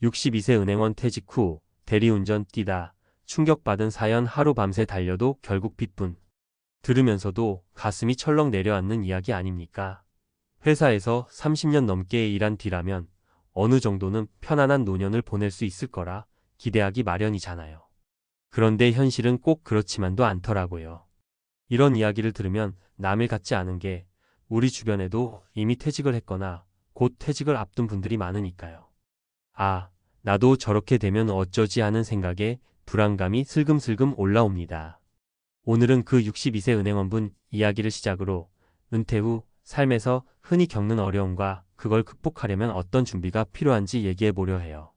62세 은행원 퇴직 후 대리운전 뛰다 충격받은 사연 하루 밤새 달려도 결국 빚뿐. 들으면서도 가슴이 철렁 내려앉는 이야기 아닙니까? 회사에서 30년 넘게 일한 뒤라면 어느 정도는 편안한 노년을 보낼 수 있을 거라 기대하기 마련이잖아요. 그런데 현실은 꼭 그렇지만도 않더라고요. 이런 이야기를 들으면 남일 같지 않은 게 우리 주변에도 이미 퇴직을 했거나 곧 퇴직을 앞둔 분들이 많으니까요. 아, 나도 저렇게 되면 어쩌지 하는 생각에 불안감이 슬금슬금 올라옵니다. 오늘은 그 62세 은행원분 이야기를 시작으로 은퇴 후 삶에서 흔히 겪는 어려움과 그걸 극복하려면 어떤 준비가 필요한지 얘기해 보려 해요.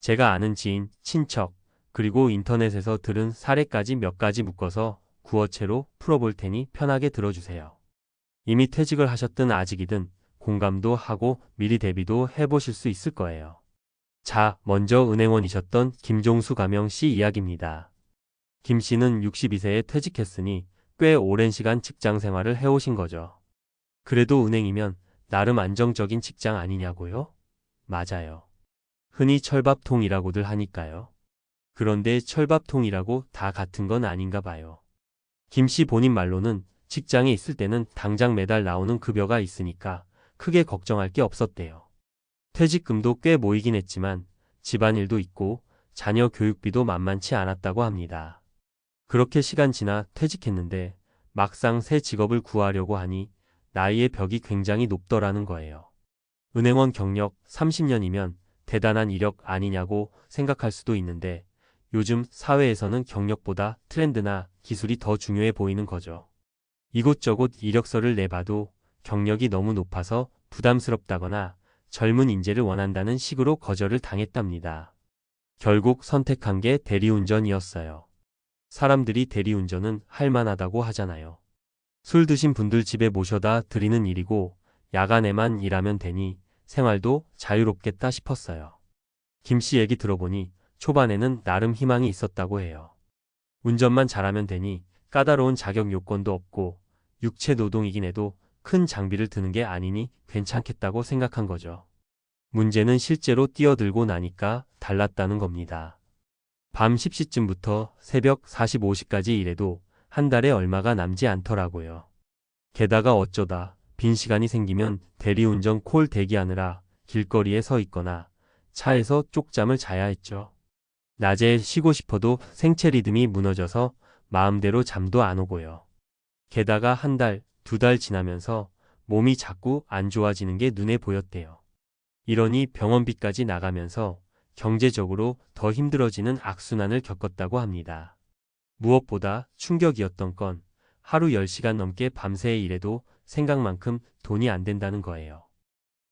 제가 아는 지인, 친척, 그리고 인터넷에서 들은 사례까지 몇 가지 묶어서 구어체로 풀어볼 테니 편하게 들어주세요. 이미 퇴직을 하셨든 아직이든 공감도 하고 미리 대비도 해보실 수 있을 거예요. 자, 먼저 은행원이셨던 김종수 가명 씨 이야기입니다. 김 씨는 62세에 퇴직했으니 꽤 오랜 시간 직장 생활을 해오신 거죠. 그래도 은행이면 나름 안정적인 직장 아니냐고요? 맞아요. 흔히 철밥통이라고들 하니까요. 그런데 철밥통이라고 다 같은 건 아닌가 봐요. 김 씨 본인 말로는 직장에 있을 때는 당장 매달 나오는 급여가 있으니까 크게 걱정할 게 없었대요. 퇴직금도 꽤 모이긴 했지만 집안일도 있고 자녀 교육비도 만만치 않았다고 합니다. 그렇게 시간 지나 퇴직했는데 막상 새 직업을 구하려고 하니 나이의 벽이 굉장히 높더라는 거예요. 은행원 경력 30년이면 대단한 이력 아니냐고 생각할 수도 있는데 요즘 사회에서는 경력보다 트렌드나 기술이 더 중요해 보이는 거죠. 이곳저곳 이력서를 내봐도 경력이 너무 높아서 부담스럽다거나 젊은 인재를 원한다는 식으로 거절을 당했답니다. 결국 선택한 게 대리운전이었어요. 사람들이 대리운전은 할만하다고 하잖아요. 술 드신 분들 집에 모셔다 드리는 일이고 야간에만 일하면 되니 생활도 자유롭겠다 싶었어요. 김 씨 얘기 들어보니 초반에는 나름 희망이 있었다고 해요. 운전만 잘하면 되니 까다로운 자격 요건도 없고 육체 노동이긴 해도 큰 장비를 드는 게 아니니 괜찮겠다고 생각한 거죠. 문제는 실제로 뛰어들고 나니까 달랐다는 겁니다. 밤 10시쯤부터 새벽 45시까지 일해도 한 달에 얼마가 남지 않더라고요. 게다가 어쩌다 빈 시간이 생기면 대리운전 콜 대기하느라 길거리에 서 있거나 차에서 쪽잠을 자야 했죠. 낮에 쉬고 싶어도 생체 리듬이 무너져서 마음대로 잠도 안 오고요. 게다가 한 달, 두 달 지나면서 몸이 자꾸 안 좋아지는 게 눈에 보였대요. 이러니 병원비까지 나가면서 경제적으로 더 힘들어지는 악순환을 겪었다고 합니다. 무엇보다 충격이었던 건 하루 10시간 넘게 밤새 일해도 생각만큼 돈이 안 된다는 거예요.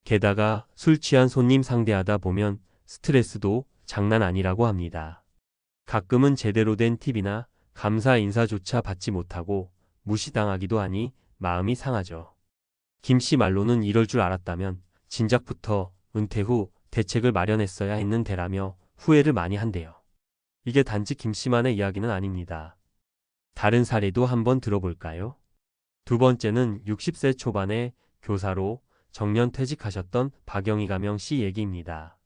게다가 술 취한 손님 상대하다 보면 스트레스도 장난 아니라고 합니다. 가끔은 제대로 된 팁이나 감사 인사조차 받지 못하고 무시당하기도 하니 마음이 상하죠. 김 씨 말로는 이럴 줄 알았다면 진작부터 은퇴 후 대책을 마련했어야 했는 데라며 후회를 많이 한대요. 이게 단지 김 씨만의 이야기는 아닙니다. 다른 사례도 한번 들어볼까요? 두 번째는 60세 초반에 교사로 정년 퇴직하셨던 박영희 가명 씨 얘기입니다.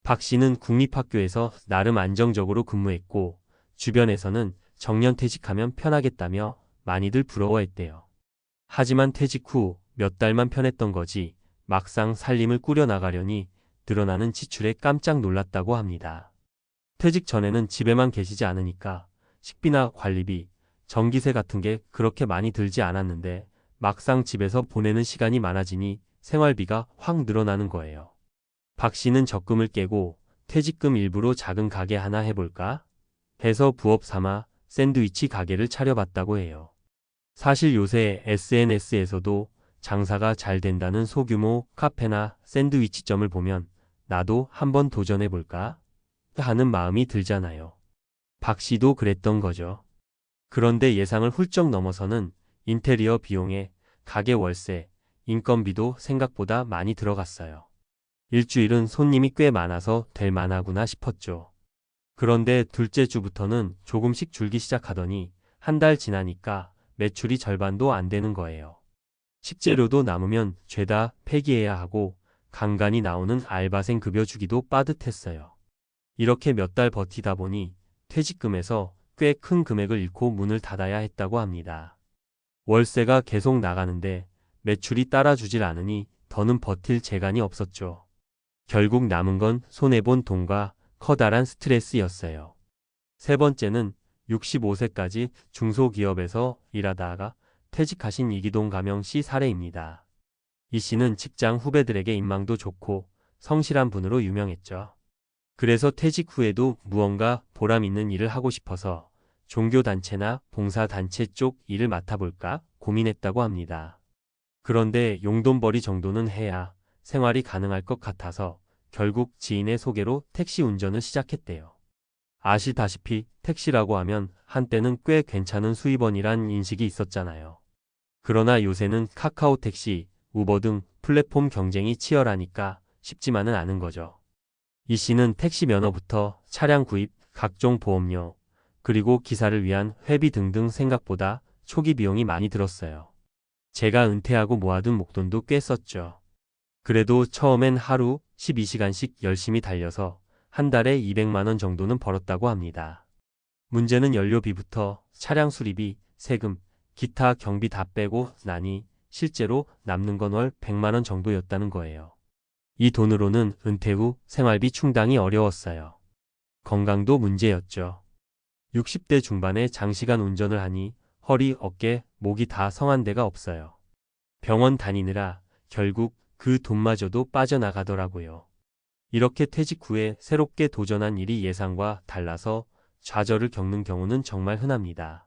박 씨는 국립학교에서 나름 안정적으로 근무했고 주변에서는 정년 퇴직하면 편하겠다며 많이들 부러워했대요. 하지만 퇴직 후 몇 달만 편했던 거지 막상 살림을 꾸려나가려니 늘어나는 지출에 깜짝 놀랐다고 합니다. 퇴직 전에는 집에만 계시지 않으니까 식비나 관리비, 전기세 같은 게 그렇게 많이 들지 않았는데 막상 집에서 보내는 시간이 많아지니 생활비가 확 늘어나는 거예요. 박 씨는 적금을 깨고 퇴직금 일부로 작은 가게 하나 해볼까 해서 부업 삼아 샌드위치 가게를 차려봤다고 해요. 사실 요새 SNS에서도 장사가 잘 된다는 소규모 카페나 샌드위치점을 보면 나도 한번 도전해볼까 하는 마음이 들잖아요. 박 씨도 그랬던 거죠. 그런데 예상을 훌쩍 넘어서는 인테리어 비용에 가게 월세, 인건비도 생각보다 많이 들어갔어요. 일주일은 손님이 꽤 많아서 될 만하구나 싶었죠. 그런데 둘째 주부터는 조금씩 줄기 시작하더니 한 달 지나니까 매출이 절반도 안 되는 거예요. 식재료도 남으면 죄다 폐기해야 하고 간간히 나오는 알바생 급여 주기도 빠듯했어요. 이렇게 몇 달 버티다 보니 퇴직금에서 꽤 큰 금액을 잃고 문을 닫아야 했다고 합니다. 월세가 계속 나가는데 매출이 따라주질 않으니 더는 버틸 재간이 없었죠. 결국 남은 건 손해본 돈과 커다란 스트레스였어요. 세 번째는 65세까지 중소기업에서 일하다가 퇴직하신 이기동 가명 씨 사례입니다. 이 씨는 직장 후배들에게 인망도 좋고 성실한 분으로 유명했죠. 그래서 퇴직 후에도 무언가 보람 있는 일을 하고 싶어서 종교단체나 봉사단체 쪽 일을 맡아볼까 고민했다고 합니다. 그런데 용돈벌이 정도는 해야 생활이 가능할 것 같아서 결국 지인의 소개로 택시 운전을 시작했대요. 아시다시피 택시라고 하면 한때는 꽤 괜찮은 수입원이란 인식이 있었잖아요. 그러나 요새는 카카오 택시, 우버 등 플랫폼 경쟁이 치열하니까 쉽지만은 않은 거죠. 이 씨는 택시 면허부터 차량 구입, 각종 보험료, 그리고 기사를 위한 회비 등등 생각보다 초기 비용이 많이 들었어요. 제가 은퇴하고 모아둔 목돈도 꽤 썼죠. 그래도 처음엔 하루 12시간씩 열심히 달려서 한 달에 200만 원 정도는 벌었다고 합니다. 문제는 연료비부터 차량 수리비, 세금, 기타 경비 다 빼고 나니 실제로 남는 건 월 100만 원 정도였다는 거예요. 이 돈으로는 은퇴 후 생활비 충당이 어려웠어요. 건강도 문제였죠. 60대 중반에 장시간 운전을 하니 허리, 어깨, 목이 다 성한 데가 없어요. 병원 다니느라 결국 그 돈마저도 빠져나가더라고요. 이렇게 퇴직 후에 새롭게 도전한 일이 예상과 달라서 좌절을 겪는 경우는 정말 흔합니다.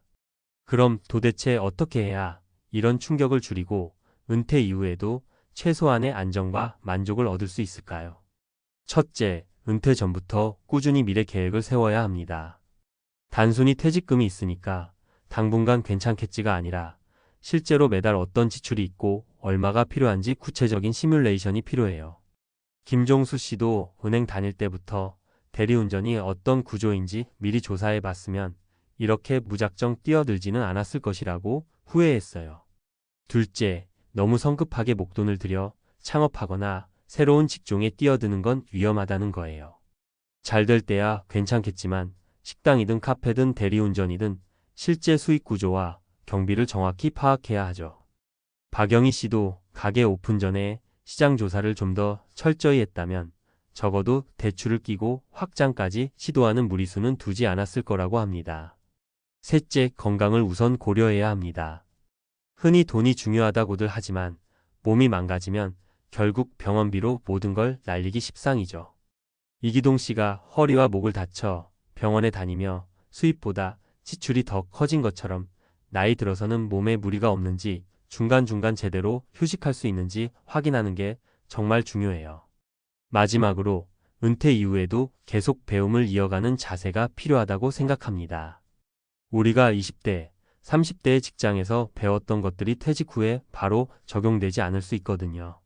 그럼 도대체 어떻게 해야 이런 충격을 줄이고 은퇴 이후에도 최소한의 안정과 만족을 얻을 수 있을까요? 첫째, 은퇴 전부터 꾸준히 미래 계획을 세워야 합니다. 단순히 퇴직금이 있으니까 당분간 괜찮겠지가 아니라 실제로 매달 어떤 지출이 있고 얼마가 필요한지 구체적인 시뮬레이션이 필요해요. 김종수 씨도 은행 다닐 때부터 대리운전이 어떤 구조인지 미리 조사해 봤으면 이렇게 무작정 뛰어들지는 않았을 것이라고 후회했어요. 둘째, 너무 성급하게 목돈을 들여 창업하거나 새로운 직종에 뛰어드는 건 위험하다는 거예요. 잘 될 때야 괜찮겠지만 식당이든 카페든 대리운전이든 실제 수익 구조와 경비를 정확히 파악해야 하죠. 박영희 씨도 가게 오픈 전에 시장 조사를 좀 더 철저히 했다면 적어도 대출을 끼고 확장까지 시도하는 무리수는 두지 않았을 거라고 합니다. 셋째, 건강을 우선 고려해야 합니다. 흔히 돈이 중요하다고들 하지만 몸이 망가지면 결국 병원비로 모든 걸 날리기 십상이죠. 이기동 씨가 허리와 목을 다쳐 병원에 다니며 수입보다 지출이 더 커진 것처럼 나이 들어서는 몸에 무리가 없는지 중간중간 제대로 휴식할 수 있는지 확인하는 게 정말 중요해요. 마지막으로 은퇴 이후에도 계속 배움을 이어가는 자세가 필요하다고 생각합니다. 우리가 20대, 30대의 직장에서 배웠던 것들이 퇴직 후에 바로 적용되지 않을 수 있거든요.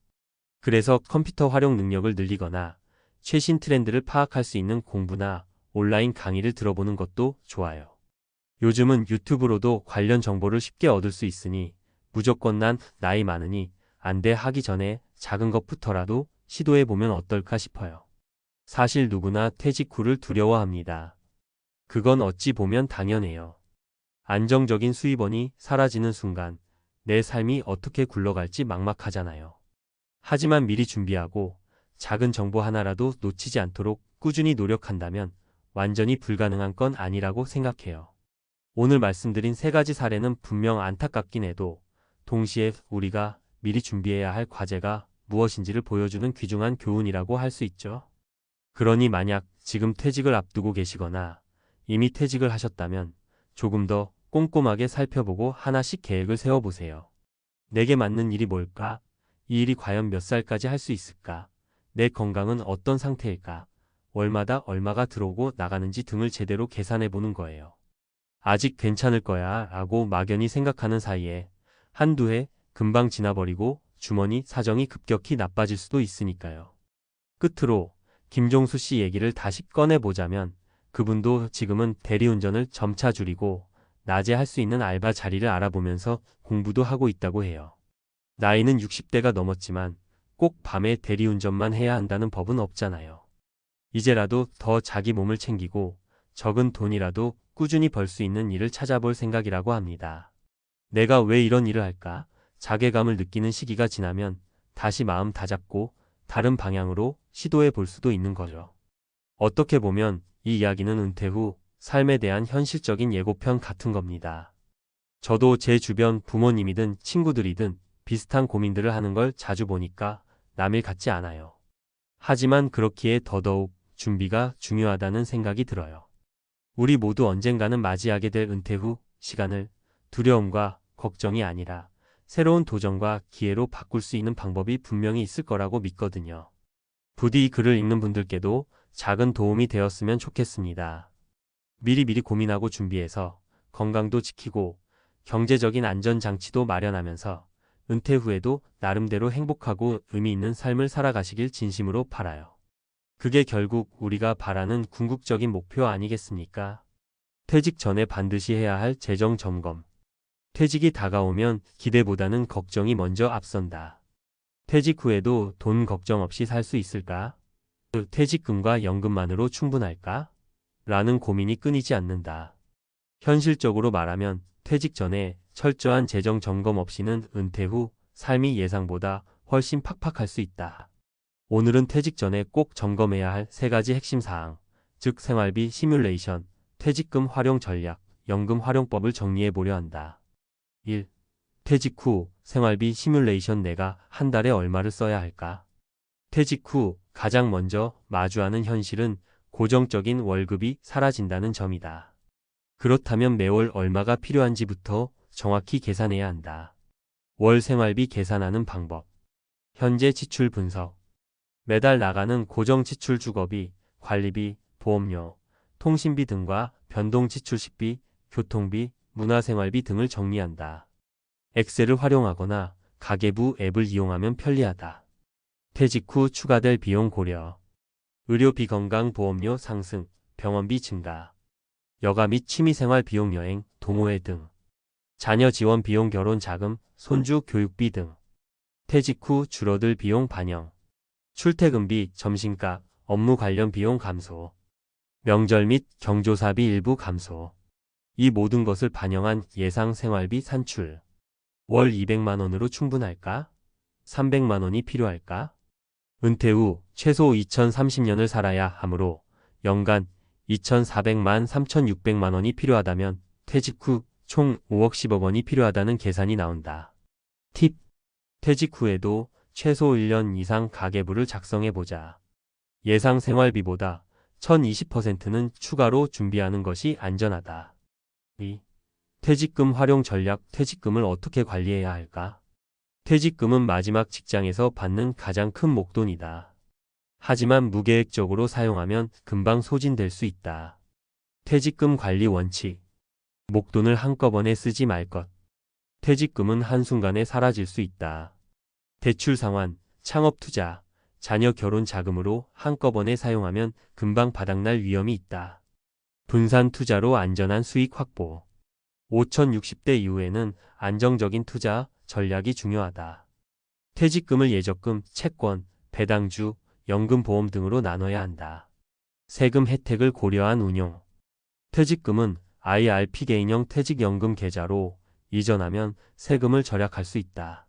그래서 컴퓨터 활용 능력을 늘리거나 최신 트렌드를 파악할 수 있는 공부나 온라인 강의를 들어보는 것도 좋아요. 요즘은 유튜브로도 관련 정보를 쉽게 얻을 수 있으니 무조건 난 나이 많으니 안 돼 하기 전에 작은 것부터라도 시도해보면 어떨까 싶어요. 사실 누구나 퇴직 후를 두려워합니다. 그건 어찌 보면 당연해요. 안정적인 수입원이 사라지는 순간 내 삶이 어떻게 굴러갈지 막막하잖아요. 하지만 미리 준비하고 작은 정보 하나라도 놓치지 않도록 꾸준히 노력한다면 완전히 불가능한 건 아니라고 생각해요. 오늘 말씀드린 세 가지 사례는 분명 안타깝긴 해도 동시에 우리가 미리 준비해야 할 과제가 무엇인지를 보여주는 귀중한 교훈이라고 할 수 있죠. 그러니 만약 지금 퇴직을 앞두고 계시거나 이미 퇴직을 하셨다면 조금 더 꼼꼼하게 살펴보고 하나씩 계획을 세워보세요. 내게 맞는 일이 뭘까? 이 일이 과연 몇 살까지 할 수 있을까? 내 건강은 어떤 상태일까? 월마다 얼마가 들어오고 나가는지 등을 제대로 계산해보는 거예요. 아직 괜찮을 거야 라고 막연히 생각하는 사이에 한두 해 금방 지나버리고 주머니 사정이 급격히 나빠질 수도 있으니까요. 끝으로 김종수 씨 얘기를 다시 꺼내보자면 그분도 지금은 대리운전을 점차 줄이고 낮에 할 수 있는 알바 자리를 알아보면서 공부도 하고 있다고 해요. 나이는 60대가 넘었지만 꼭 밤에 대리운전만 해야 한다는 법은 없잖아요. 이제라도 더 자기 몸을 챙기고 적은 돈이라도 꾸준히 벌 수 있는 일을 찾아볼 생각이라고 합니다. 내가 왜 이런 일을 할까? 자괴감을 느끼는 시기가 지나면 다시 마음 다잡고 다른 방향으로 시도해 볼 수도 있는 거죠. 어떻게 보면 이 이야기는 은퇴 후 삶에 대한 현실적인 예고편 같은 겁니다. 저도 제 주변 부모님이든 친구들이든 비슷한 고민들을 하는 걸 자주 보니까 남일 같지 않아요. 하지만 그렇기에 더더욱 준비가 중요하다는 생각이 들어요. 우리 모두 언젠가는 맞이하게 될 은퇴 후 시간을 두려움과 걱정이 아니라 새로운 도전과 기회로 바꿀 수 있는 방법이 분명히 있을 거라고 믿거든요. 부디 이 글을 읽는 분들께도 작은 도움이 되었으면 좋겠습니다. 미리미리 고민하고 준비해서 건강도 지키고 경제적인 안전장치도 마련하면서 은퇴 후에도 나름대로 행복하고 의미 있는 삶을 살아가시길 진심으로 바라요. 그게 결국 우리가 바라는 궁극적인 목표 아니겠습니까? 퇴직 전에 반드시 해야 할 재정 점검. 퇴직이 다가오면 기대보다는 걱정이 먼저 앞선다. 퇴직 후에도 돈 걱정 없이 살 수 있을까? 퇴직금과 연금만으로 충분할까? 라는 고민이 끊이지 않는다. 현실적으로 말하면 퇴직 전에 철저한 재정 점검 없이는 은퇴 후 삶이 예상보다 훨씬 팍팍할 수 있다. 오늘은 퇴직 전에 꼭 점검해야 할 3가지 핵심 사항, 즉 생활비 시뮬레이션, 퇴직금 활용 전략, 연금 활용법을 정리해 보려 한다. 1. 퇴직 후 생활비 시뮬레이션. 내가 한 달에 얼마를 써야 할까? 퇴직 후 가장 먼저 마주하는 현실은 고정적인 월급이 사라진다는 점이다. 그렇다면 매월 얼마가 필요한지부터 정확히 계산해야 한다. 월 생활비 계산하는 방법. 현재 지출 분석. 매달 나가는 고정 지출 주거비, 관리비, 보험료, 통신비 등과 변동 지출 식비, 교통비, 문화생활비 등을 정리한다. 엑셀을 활용하거나 가계부 앱을 이용하면 편리하다. 퇴직 후 추가될 비용 고려. 의료비 건강보험료 상승, 병원비 증가. 여가 및 취미생활 비용 여행, 동호회 등. 자녀 지원 비용 결혼 자금, 손주 교육비 등. 퇴직 후 줄어들 비용 반영. 출퇴근비, 점심값, 업무 관련 비용 감소. 명절 및 경조사비 일부 감소. 이 모든 것을 반영한 예상 생활비 산출. 월 200만 원으로 충분할까? 300만 원이 필요할까? 은퇴 후 최소 2030년을 살아야 하므로 연간 2,400만 3,600만 원이 필요하다면 퇴직 후 총 5억 10억 원이 필요하다는 계산이 나온다. 팁. 퇴직 후에도 최소 1년 이상 가계부를 작성해보자. 예상 생활비보다 1020%는 추가로 준비하는 것이 안전하다. 2. 퇴직금 활용 전략. 퇴직금을 어떻게 관리해야 할까? 퇴직금은 마지막 직장에서 받는 가장 큰 목돈이다. 하지만 무계획적으로 사용하면 금방 소진될 수 있다. 퇴직금 관리 원칙. 목돈을 한꺼번에 쓰지 말 것. 퇴직금은 한순간에 사라질 수 있다. 대출 상환, 창업 투자, 자녀 결혼 자금으로 한꺼번에 사용하면 금방 바닥날 위험이 있다. 분산 투자로 안전한 수익 확보. 5060대 이후에는 안정적인 투자 전략이 중요하다. 퇴직금을 예적금, 채권, 배당주, 연금보험 등으로 나눠야 한다. 세금 혜택을 고려한 운용. 퇴직금은 IRP 개인형 퇴직연금 계좌로 이전하면 세금을 절약할 수 있다.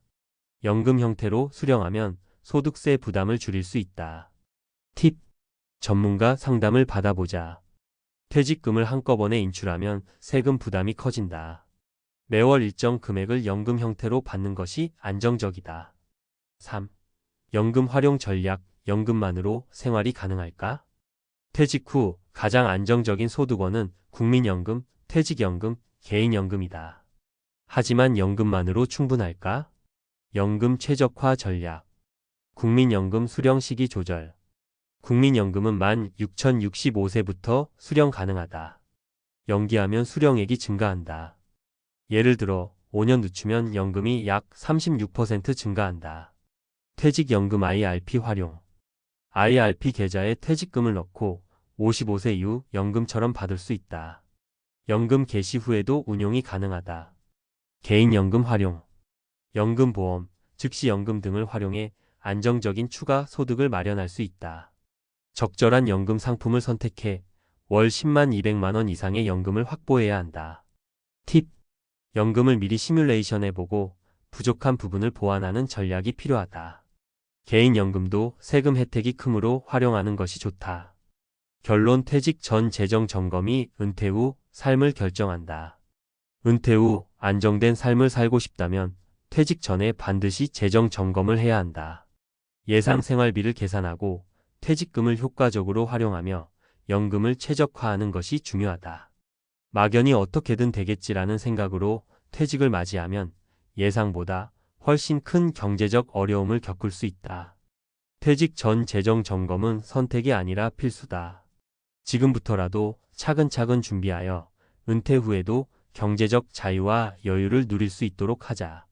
연금 형태로 수령하면 소득세 부담을 줄일 수 있다. 팁. 전문가 상담을 받아보자. 퇴직금을 한꺼번에 인출하면 세금 부담이 커진다. 매월 일정 금액을 연금 형태로 받는 것이 안정적이다. 3. 연금 활용 전략. 연금만으로 생활이 가능할까? 퇴직 후 가장 안정적인 소득원은 국민연금, 퇴직연금, 개인연금이다. 하지만 연금만으로 충분할까? 연금 최적화 전략. 국민연금 수령 시기 조절. 국민연금은 만 6,065세부터 수령 가능하다. 연기하면 수령액이 증가한다. 예를 들어 5년 늦추면 연금이 약 36% 증가한다. 퇴직연금 IRP 활용. IRP 계좌에 퇴직금을 넣고 55세 이후 연금처럼 받을 수 있다. 연금 개시 후에도 운용이 가능하다. 개인연금 활용. 연금보험, 즉시연금 등을 활용해 안정적인 추가 소득을 마련할 수 있다. 적절한 연금 상품을 선택해 월 10만 200만 원 이상의 연금을 확보해야 한다. 팁. 연금을 미리 시뮬레이션해보고 부족한 부분을 보완하는 전략이 필요하다. 개인연금도 세금 혜택이 크므로 활용하는 것이 좋다. 결론. 퇴직 전 재정 점검이 은퇴 후 삶을 결정한다. 은퇴 후 안정된 삶을 살고 싶다면 퇴직 전에 반드시 재정 점검을 해야 한다. 예상 생활비를 계산하고 퇴직금을 효과적으로 활용하며 연금을 최적화하는 것이 중요하다. 막연히 어떻게든 되겠지라는 생각으로 퇴직을 맞이하면 예상보다 훨씬 큰 경제적 어려움을 겪을 수 있다. 퇴직 전 재정 점검은 선택이 아니라 필수다. 지금부터라도 차근차근 준비하여 은퇴 후에도 경제적 자유와 여유를 누릴 수 있도록 하자.